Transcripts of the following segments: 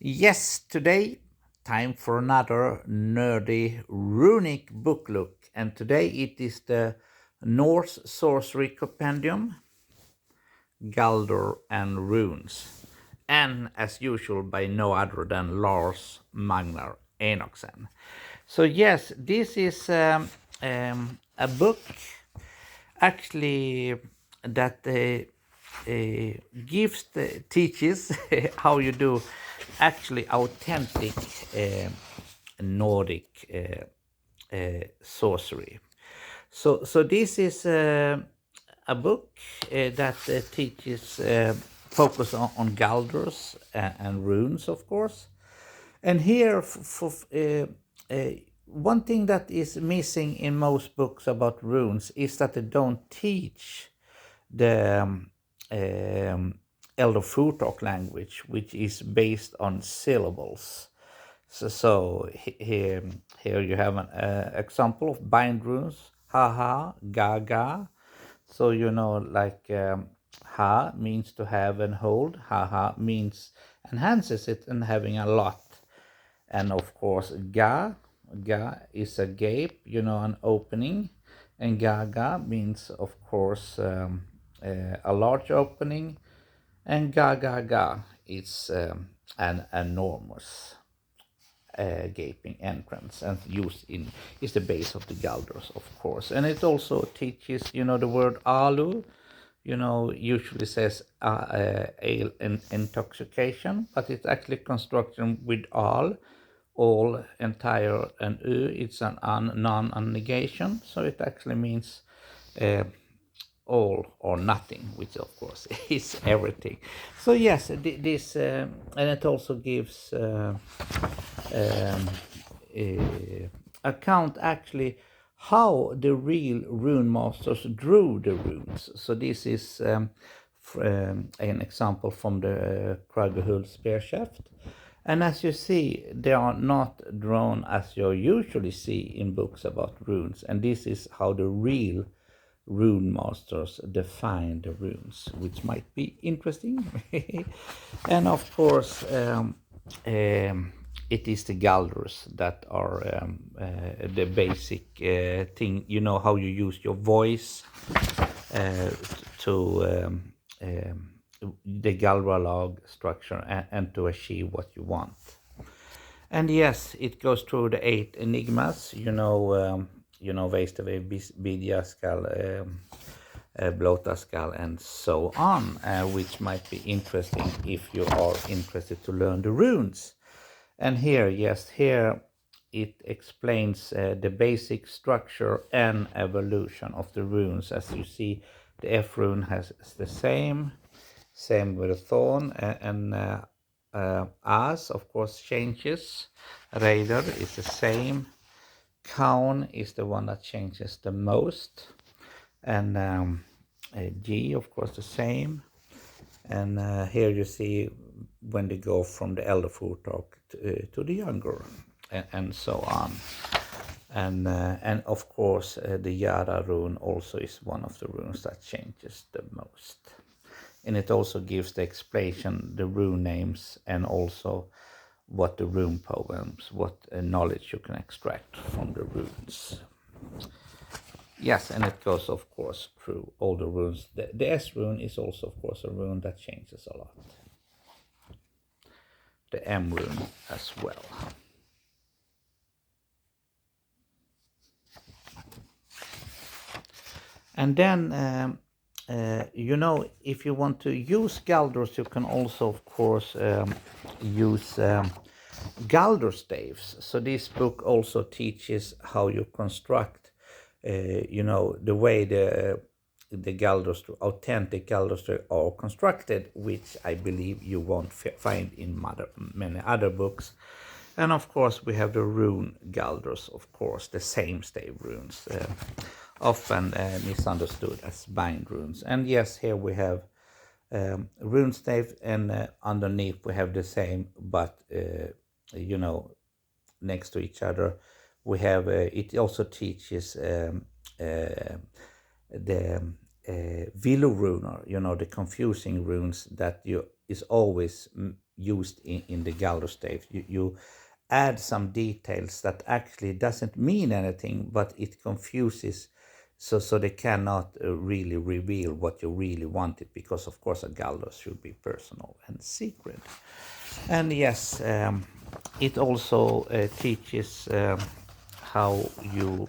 Yes, today time for another nerdy runic book look, and today it is the Norse Sorcery Compendium, Galdor and Runes, and as usual by no other than Lars Magnar Enoksen. So yes, this is a book actually that teaches how you do actually authentic Nordic sorcery. So this is a book that teaches focus on Galdors and runes, of course. And here, one thing that is missing in most books about runes is that they don't teach the Elder Futhark language, which is based on syllables. Here you have an example of bind runes: ha, ga, ga. So like ha means to have and hold, ha means enhances it and having a lot. And of course, ga is a gape, an opening, and ga means, of course, a large opening, and ga is an enormous gaping entrance, and used in is the base of the Galdors, of course. And it also teaches, the word alu, usually says ale and intoxication, but it's actually construction with all, entire, and it's an non-negation, so it actually means all or nothing, which of course is everything. So yes, this and it also gives account actually how the real rune masters drew the runes. So this is an example from the Kragerhult spear shaft. And as you see, they are not drawn as you usually see in books about runes. And this is how the real rune masters define the runes, which might be interesting. And of course, it is the Galdors that are the basic thing. You know how you use your voice to the Galralag structure and to achieve what you want. And yes, it goes through the 8 enigmas. Veistave, Bidya, Skal, Blota, Skal, and so on, which might be interesting if you are interested to learn the runes. And here it explains the basic structure and evolution of the runes. As you see, the F rune has the same with the thorn, and As, of course, changes. Raider is the same. Kaun is the one that changes the most. And G, of course, the same. And here you see when they go from the elder Futhark to the younger, and so on. And of course, the Yara rune also is one of the runes that changes the most. And it also gives the explanation, the rune names, and also what the rune poems, what knowledge you can extract from the runes. Yes, and it goes, of course, through all the runes. The S rune is also, of course, a rune that changes a lot. The M rune as well. And then, if you want to use Galdors, you can also, of course, use Galdur staves. So this book also teaches how you construct, the way the Galdors, authentic Galdors are constructed, which I believe you won't find in many other books. And of course, we have the rune Galdors, of course, the same stave runes, often misunderstood as bind runes. And yes, here we have rune stave, and underneath we have the same, but next to each other we have it also teaches the Vilu runer, the confusing runes that is always used in the Galder stave. You add some details that actually doesn't mean anything, but it confuses, so they cannot really reveal what you really wanted, because of course a Galder should be personal and secret. And yes, it also teaches how you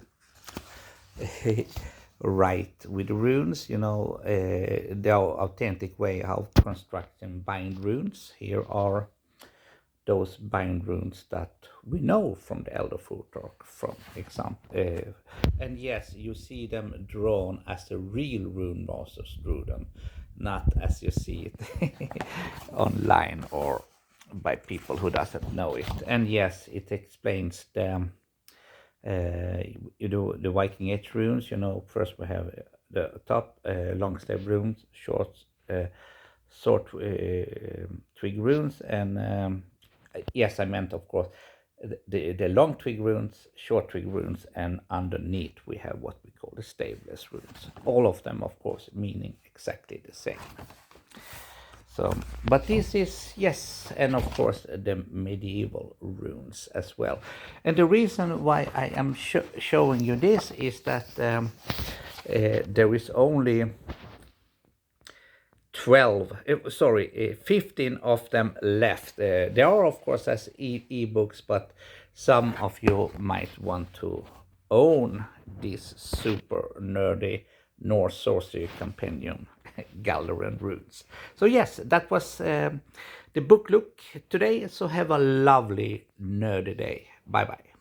write with runes, the authentic way how constructing bind runes. Here are those bind runes that we know from the Elder Futhark, from example. And yes, you see them drawn as the real rune masters drew them, not as you see it online or by people who doesn't know it. And yes, it explains the the Viking Age runes. First we have the top long stave runes, short twig runes, and yes, I meant of course the long twig runes, short twig runes, and underneath we have what we call the staveless runes. All of them, of course, meaning exactly the same. So, but this is, yes, and of course the medieval runes as well. And the reason why I am showing you this is that there is only 15 of them left. There are of course as ebooks, but some of you might want to own this super nerdy Norse sorcery compendium, Galderan runes. So yes, that was the book look today. So have a lovely nerdy day. Bye bye.